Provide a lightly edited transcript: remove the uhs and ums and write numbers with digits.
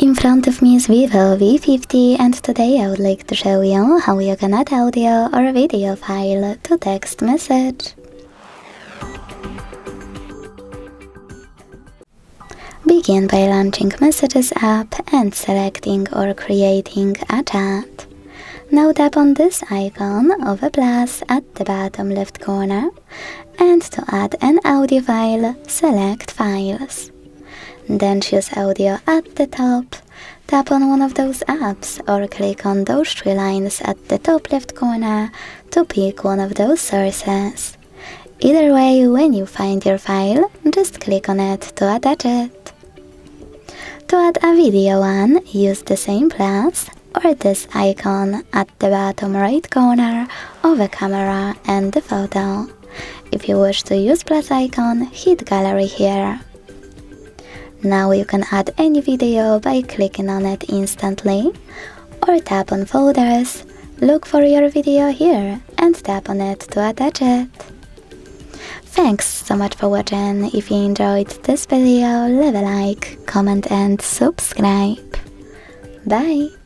In front of me is VIVO V50 and today I would like to show you how you can add audio or video file to text message. Begin by launching Messages app and selecting or creating a chat. Now tap on this icon of a plus at the bottom left corner, and to add an audio file, select Files. Then choose Audio at the top, tap on one of those apps or click on those three lines at the top left corner to pick one of those sources. Either way, when you find your file, just click on it to attach it. To add a video one, use the same plus or this icon at the bottom right corner of a camera and the photo. If you wish to use plus icon, hit gallery here. Now you can add any video by clicking on it instantly, or tap on folders, look for your video here and tap on it to attach it. Thanks so much for watching. If you enjoyed this video, leave a like, comment and subscribe. Bye!